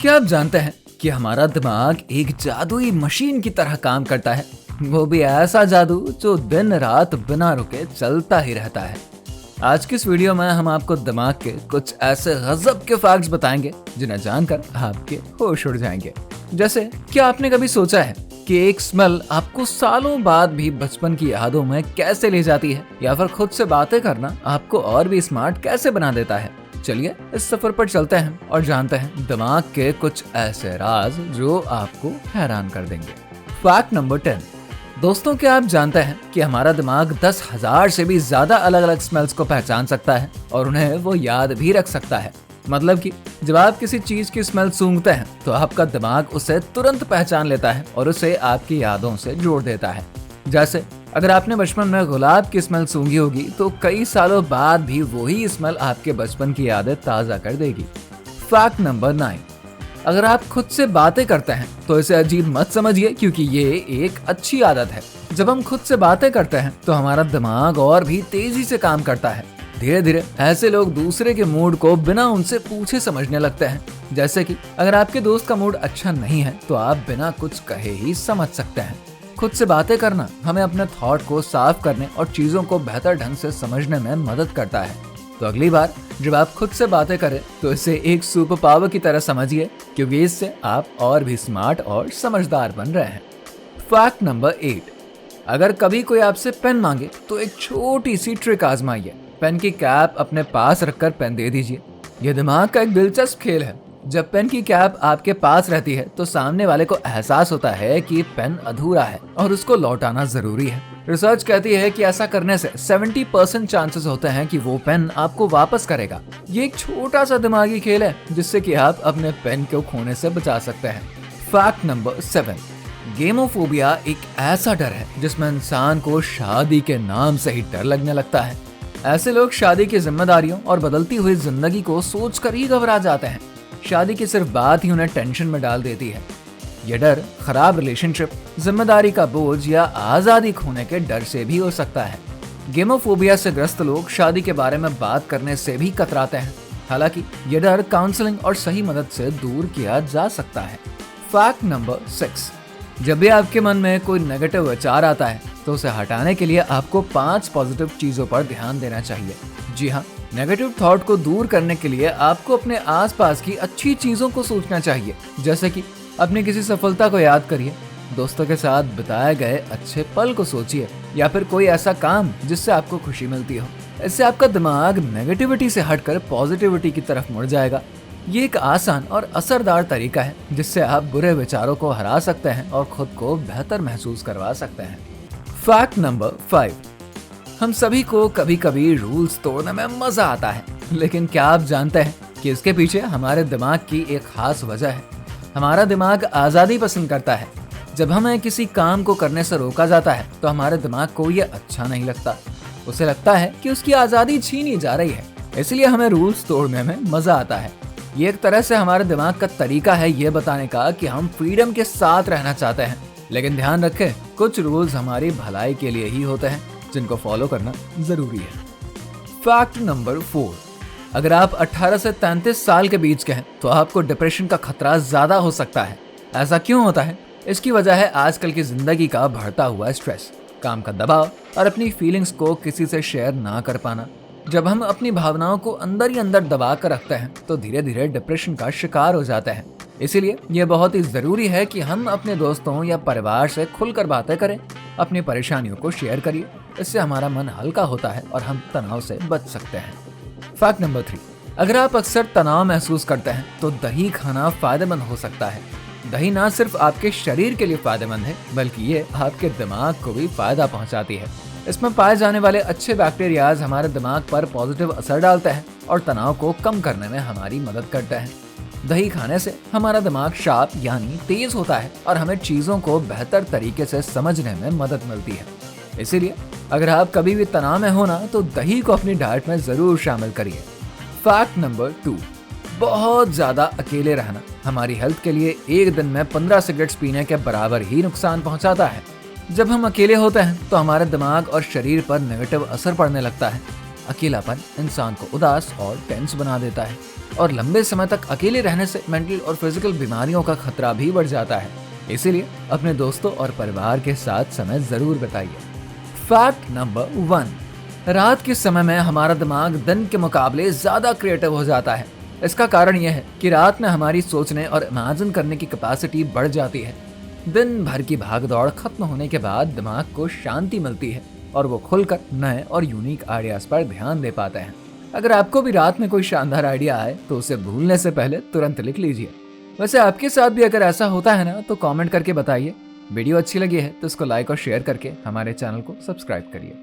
क्या आप जानते हैं कि हमारा दिमाग एक जादुई मशीन की तरह काम करता है? वो भी ऐसा जादू जो दिन रात बिना रुके चलता ही रहता है। आज की इस वीडियो में हम आपको दिमाग के कुछ ऐसे गजब के फैक्ट्स बताएंगे जिन्हें जानकर आपके होश उड़ जाएंगे। जैसे, क्या आपने कभी सोचा है कि एक स्मेल आपको सालों बाद भी बचपन की यादों में कैसे ले जाती है, या फिर खुद से बातें करना आपको और भी स्मार्ट कैसे बना देता है? चलिए इस सफर पर चलते हैं और जानते हैं दिमाग के कुछ ऐसे राज जो आपको हैरान कर देंगे। Fact number 10। दोस्तों, क्या आप जानते हैं कि हमारा दिमाग 10,000 से भी ज्यादा अलग अलग स्मेल्स को पहचान सकता है और उन्हें वो याद भी रख सकता है। मतलब कि जब आप किसी चीज की स्मेल सूंघते हैं तो आपका दिमाग उसे तुरंत पहचान लेता है और उसे आपकी यादों से जोड़ देता है। जैसे, अगर आपने बचपन में गुलाब की स्मेल सूंघी होगी तो कई सालों बाद भी वही स्मेल आपके बचपन की यादें ताजा कर देगी। Fact number 9। अगर आप खुद से बातें करते हैं तो इसे अजीब मत समझिए, क्योंकि ये एक अच्छी आदत है। जब हम खुद से बातें करते हैं तो हमारा दिमाग और भी तेजी से काम करता है। धीरे धीरे ऐसे लोग दूसरे के मूड को बिना उनसे पूछे समझने लगते हैं। जैसे कि अगर आपके दोस्त का मूड अच्छा नहीं है तो आप बिना कुछ कहे ही समझ सकते हैं। खुद से बातें करना हमें अपने थॉट को साफ करने और चीजों को बेहतर ढंग से समझने में मदद करता है। तो अगली बार जब आप खुद से बातें करें तो इसे एक सुपर पावर की तरह समझिए, क्योंकि इससे आप और भी स्मार्ट और समझदार बन रहे हैं। Fact number 8। अगर कभी कोई आपसे पेन मांगे तो एक छोटी सी ट्रिक आजमाइए। पेन की कैप अपने पास रखकर पेन दे दीजिए। यह दिमाग का एक दिलचस्प खेल है। जब पेन की कैप आपके पास रहती है तो सामने वाले को एहसास होता है कि पेन अधूरा है और उसको लौटाना जरूरी है। रिसर्च कहती है कि ऐसा करने से 70% चांसेस होते हैं कि वो पेन आपको वापस करेगा। ये एक छोटा सा दिमागी खेल है जिससे कि आप अपने पेन को खोने से बचा सकते हैं। Fact number 7। गेमोफोबिया एक ऐसा डर है जिसमें इंसान को शादी के नाम से ही डर लगने लगता है। ऐसे लोग शादी की जिम्मेदारियों और बदलती हुई जिंदगी को सोचकर ही घबरा जाते हैं। शादी की सिर्फ बात ही उन्हें टेंशन में डाल देती है। यह डर खराब रिलेशनशिप, जिम्मेदारी का बोझ या आजादी खोने के डर से भी हो सकता है। गेमोफोबिया से ग्रस्त लोग शादी के बारे में बात करने से भी कतराते हैं। हालांकि यह डर काउंसलिंग और सही मदद से दूर किया जा सकता है। Fact number 6। जब भी आपके मन में कोई नेगेटिव विचार आता है तो उसे हटाने के लिए आपको 5 पॉजिटिव चीजों पर ध्यान देना चाहिए। जी हाँ, नेगेटिव थॉट को दूर करने के लिए आपको अपने आसपास की अच्छी चीजों को सोचना चाहिए। जैसे कि अपनी किसी सफलता को याद करिए, दोस्तों के साथ बिताए गए अच्छे पल को सोचिए, या फिर कोई ऐसा काम जिससे आपको खुशी मिलती हो। इससे आपका दिमाग नेगेटिविटी से हटकर पॉजिटिविटी की तरफ मुड़ जाएगा। ये एक आसान और असरदार तरीका है जिससे आप बुरे विचारों को हरा सकते हैं और खुद को बेहतर महसूस करवा सकते हैं। Fact number 5। हम सभी को कभी कभी रूल्स तोड़ने में मजा आता है, लेकिन क्या आप जानते हैं कि इसके पीछे हमारे दिमाग की एक खास वजह है। हमारा दिमाग आज़ादी पसंद करता है। जब हमें किसी काम को करने से रोका जाता है तो हमारे दिमाग को ये अच्छा नहीं लगता। उसे लगता है कि उसकी आज़ादी छीनी जा रही है, इसलिए हमें रूल्स तोड़ने में मजा आता है। ये एक तरह से हमारे दिमाग का तरीका है ये बताने का कि हम फ्रीडम के साथ रहना चाहते हैं। लेकिन ध्यान रखें, कुछ रूल्स हमारी भलाई के लिए ही होते हैं, जिनको फॉलो करना जरूरी है। Fact number 4। अगर आप 18 से 33 साल के बीच के हैं तो आपको डिप्रेशन का खतरा ज्यादा हो सकता है। ऐसा क्यों होता है? इसकी वजह है आजकल की जिंदगी का बढ़ता हुआ स्ट्रेस, काम का दबाव और अपनी फीलिंग्स को किसी से शेयर ना कर पाना। जब हम अपनी भावनाओं को अंदर ही अंदर दबा कर रखते हैं तो धीरे धीरे डिप्रेशन का शिकार हो जाते हैं। इसीलिए यह बहुत ही जरूरी है कि हम अपने दोस्तों या परिवार से खुलकर बातें करें, अपनी परेशानियों को शेयर करिए। इससे हमारा मन हल्का होता है और हम तनाव से बच सकते हैं। Fact number 3। अगर आप अक्सर तनाव महसूस करते हैं तो दही खाना फायदेमंद हो सकता है। दही ना सिर्फ आपके शरीर के लिए फायदेमंद है, बल्कि ये आपके दिमाग को भी फायदा पहुंचाती है। इसमें पाए जाने वाले अच्छे बैक्टीरियाज हमारे दिमाग पर पॉजिटिव असर डालते हैं और तनाव को कम करने में हमारी मदद करते हैं। दही खाने से हमारा दिमाग शार्प यानी तेज होता है और हमें चीजों को बेहतर तरीके से समझने में मदद मिलती है। इसीलिए अगर आप कभी भी तनाव में हो ना तो दही को अपनी डाइट में जरूर शामिल करिए। Fact number 2। बहुत ज्यादा अकेले रहना हमारी हेल्थ के लिए एक दिन में 15 सिगरेट्स पीने के बराबर ही नुकसान पहुंचाता है। जब हम अकेले होते हैं तो हमारे दिमाग और शरीर पर नेगेटिव असर पड़ने लगता है। अकेलापन इंसान को उदास और टेंस बना देता है और लंबे समय तक अकेले रहने से मेंटल और फिजिकल बीमारियों का खतरा भी बढ़ जाता है। इसीलिए अपने दोस्तों और परिवार के साथ समय जरूर बिताइए। फैक्ट नंबर 1, रात के समय में हमारा दिमाग दिन के मुकाबले ज्यादा क्रिएटिव हो जाता है। इसका कारण यह है कि रात में हमारी सोचने और इमेजिन करने की कैपेसिटी बढ़ जाती है। दिन भर की भागदौड़ खत्म होने के बाद दिमाग को शांति मिलती है और वो खुलकर नए और यूनिक आइडियाज पर ध्यान दे पाते हैं। अगर आपको भी रात में कोई शानदार आइडिया आए तो उसे भूलने से पहले तुरंत लिख लीजिए। वैसे आपके साथ भी अगर ऐसा होता है ना तो कमेंट करके बताइए। वीडियो अच्छी लगी है तो इसको लाइक और शेयर करके हमारे चैनल को सब्सक्राइब करिए।